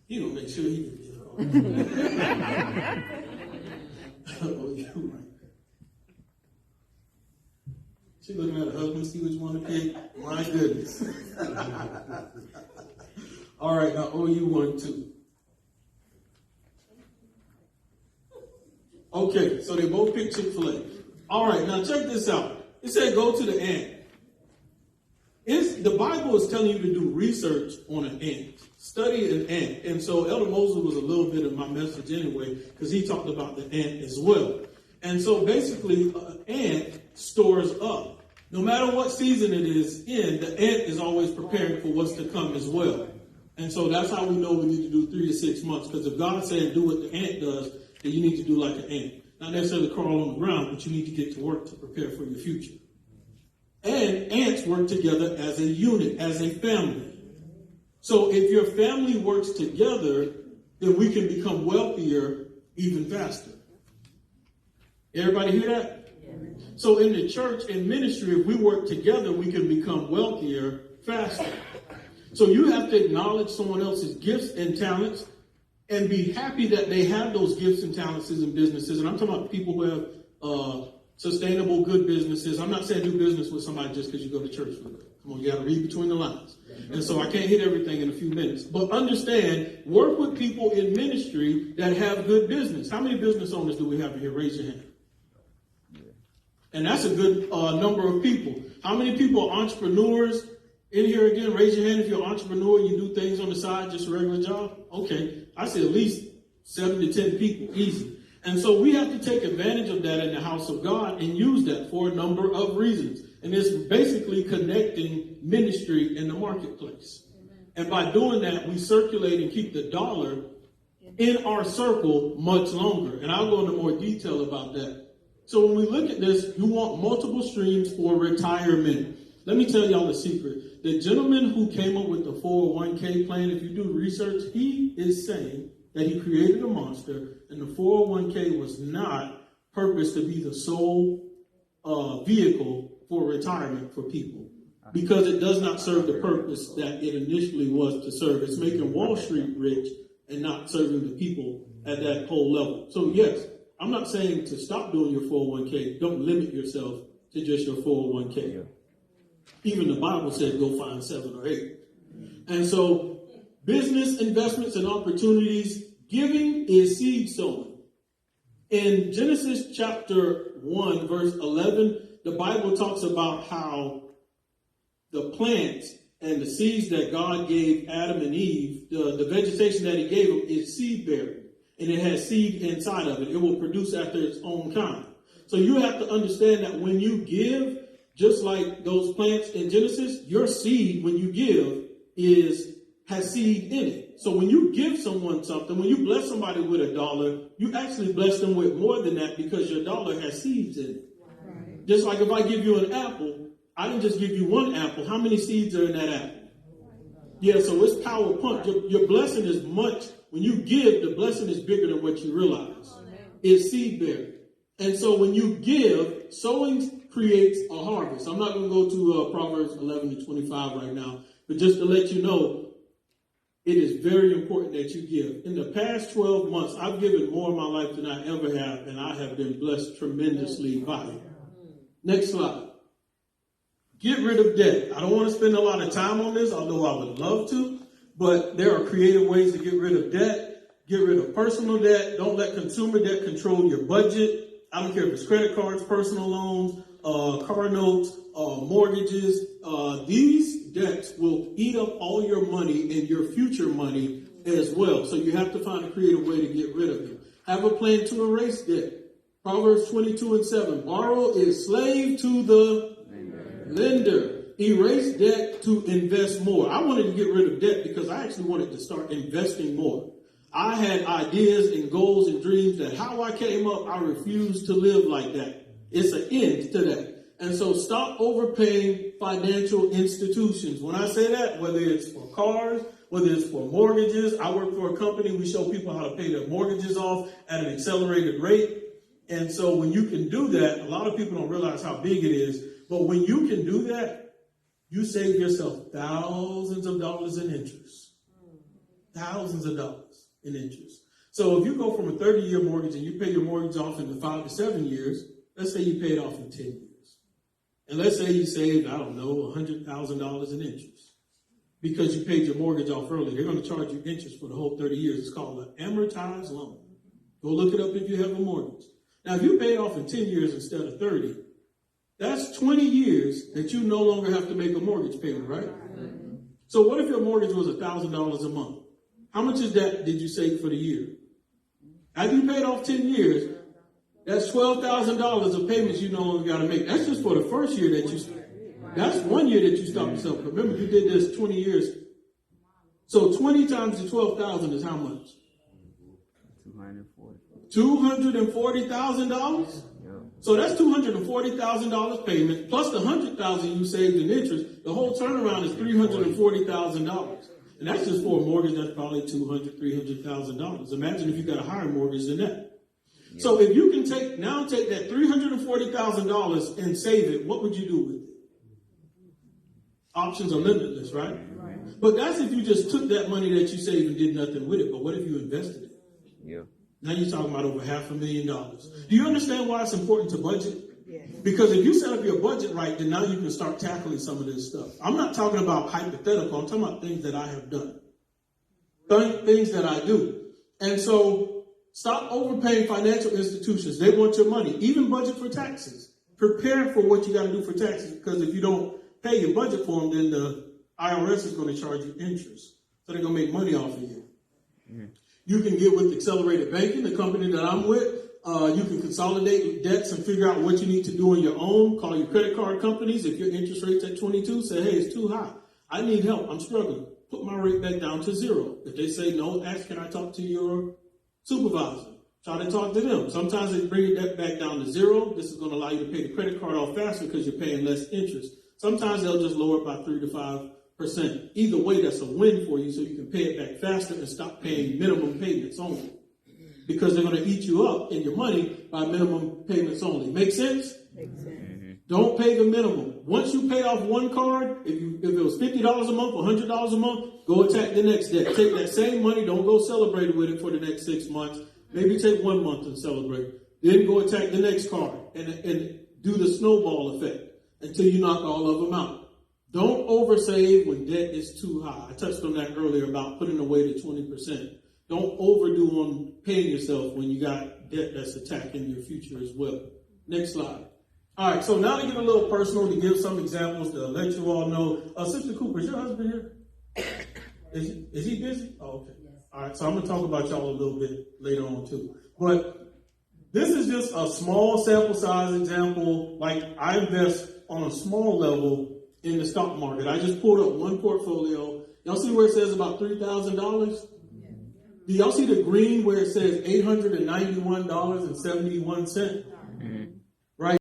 He gonna make sure he can get it all. Oh, you're right. She looking at her husband, see which one to pick. My goodness. All right, now OU 1, 2. Okay, so they both picked Chick-fil-A. All right, now check this out. It said go to the ant. The Bible is telling you to do research on an ant. Study an ant. And so Elder Moses was a little bit of my message anyway, because he talked about the ant as well. And so basically, an ant stores up. No matter what season it is in, the ant is always preparing for what's to come as well. And so that's how we know we need to do 3 to 6 months. Because if God said do what the ant does, then you need to do like an ant. Not necessarily crawl on the ground, but you need to get to work to prepare for your future. And ants work together as a unit, as a family. So if your family works together, then we can become wealthier even faster. Everybody hear that? Yeah. So in the church and ministry, if we work together, we can become wealthier faster. So you have to acknowledge someone else's gifts and talents and be happy that they have those gifts and talents in businesses. And I'm talking about people who have sustainable, good businesses. I'm not saying do business with somebody just because you go to church with them. Come on, you got to read between the lines. And so I can't hit everything in a few minutes. But understand, work with people in ministry that have good business. How many business owners do we have in here? Raise your hand. And that's a good number of people. How many people are entrepreneurs in here again? Raise your hand if you're an entrepreneur and you do things on the side, just a regular job. Okay, I say at least 7 to 10 people, easy. And so we have to take advantage of that in the house of God and use that for a number of reasons. And it's basically connecting ministry in the marketplace. And by doing that, we circulate and keep the dollar in our circle much longer. And I'll go into more detail about that. So when we look at this, you want multiple streams for retirement. Let me tell y'all a secret. The gentleman who came up with the 401k plan, if you do research, he is saying that he created a monster, and the 401k was not purposed to be the sole vehicle for retirement for people, because it does not serve the purpose that it initially was to serve. It's making Wall Street rich and not serving the people at that whole level. So yes, I'm not saying to stop doing your 401k. Don't limit yourself to just your 401k. Even the Bible said go find 7 or 8. And so business investments and opportunities, giving is seed sowing. In Genesis chapter 1, verse 11, the Bible talks about how the plants and the seeds that God gave Adam and Eve, the vegetation that he gave them is seed bearing. And it has seed inside of it. It will produce after its own kind. So you have to understand that when you give, just like those plants in Genesis, your seed, when you give, has seed in it. So when you give someone something, when you bless somebody with $1, you actually bless them with more than that because your dollar has seeds in it. Right. Just like if I give you an apple, I didn't just give you one apple. How many seeds are in that apple? Yeah, so it's power punch. Your blessing is much. When you give, the blessing is bigger than what you realize. It's seed bearing. And so when you give, sowing creates a harvest. I'm not going to go to Proverbs 11 to 25 right now, but just to let you know, it is very important that you give. In the past 12 months, I've given more in my life than I ever have, and I have been blessed tremendously by it. Next slide. Get rid of debt. I don't want to spend a lot of time on this, although I would love to, but there are creative ways to get rid of debt. Get rid of personal debt. Don't let consumer debt control your budget. I don't care if it's credit cards, personal loans, car notes, mortgages. These debts will eat up all your money and your future money as well. So you have to find a creative way to get rid of them. Have a plan to erase debt. Proverbs 22:7. Borrow is slave to the lender. Erase debt to invest more. I wanted to get rid of debt because I actually wanted to start investing more. I had ideas and goals and dreams that how I came up, I refused to live like that. It's an end to that. And so stop overpaying financial institutions. When I say that, whether it's for cars, whether it's for mortgages, I work for a company. We show people how to pay their mortgages off at an accelerated rate. And so when you can do that, a lot of people don't realize how big it is. But when you can do that, you save yourself thousands of dollars in interest. thousands of dollars in interest. So if you go from a 30-year mortgage and you pay your mortgage off in 5 to 7 years, let's say you pay it off in 10 years. And let's say you saved, I don't know, $100,000 in interest because you paid your mortgage off early. They're going to charge you interest for the whole 30 years. It's called an amortized loan. Go look it up if you have a mortgage. Now, if you pay it off in 10 years instead of 30, that's 20 years that you no longer have to make a mortgage payment, right? So what if your mortgage was $1,000 a month? How much is that did you save for the year? After you paid off 10 years, that's $12,000 of payments you no longer got to make. That's just for the first year that you, that's 1 year that you stopped yourself. Remember, you did this 20 years. So 20 times the 12,000 is how much? $240,000? So that's $240,000 payment plus the $100,000 you saved in interest. The whole turnaround is $340,000, and that's just for a mortgage that's probably $300,000. Imagine if you got a higher mortgage than that. Yeah. So if you can take that $340,000 and save it, what would you do with it? Options are limitless, right? But that's if you just took that money that you saved and did nothing with it. But what if you invested it? Yeah. Now you're talking about over $500,000. Do you understand why it's important to budget? Yeah. Because if you set up your budget right, then now you can start tackling some of this stuff. I'm not talking about hypothetical. I'm talking about things that I have done. Things that I do. And so stop overpaying financial institutions. They want your money. Even budget for taxes. Prepare for what you got to do for taxes, because if you don't pay your budget for them, then the IRS is going to charge you interest. So they're going to make money off of you. Mm-hmm. You can get with Accelerated Banking, the company that I'm with. You can consolidate debts and figure out what you need to do on your own. Call your credit card companies. If your interest rate's at 22, say, hey, it's too high. I need help. I'm struggling. Put my rate back down to 0. If they say no, ask, can I talk to your supervisor? Try to talk to them. Sometimes they bring that back down to 0. This is going to allow you to pay the credit card off faster because you're paying less interest. Sometimes they'll just lower it by 3 to 5%. Either way, that's a win for you, so you can pay it back faster and stop paying minimum payments only. Because they're going to eat you up in your money by minimum payments only. Make sense? Makes sense. Mm-hmm. Don't pay the minimum. Once you pay off one card, if it was $50 a month or $100 a month, go attack the next debt. Take that same money, don't go celebrate with it for the next 6 months. Maybe take 1 month and celebrate. Then go attack the next card and do the snowball effect until you knock all of them out. Don't oversave when debt is too high. I touched on that earlier about putting away the 20%. Don't overdo on paying yourself when you got debt that's attacking your future as well. Next slide. All right, so now to get a little personal, to give some examples to let you all know. Sister Cooper, is your husband here? Is he busy? Oh, okay. Yes. All right, so I'm going to talk about y'all a little bit later on too. But this is just a small sample size example. Like, I invest on a small level in the stock market. I just pulled up one portfolio. Y'all see where it says about $3,000? Do y'all see the green where it says $891.71?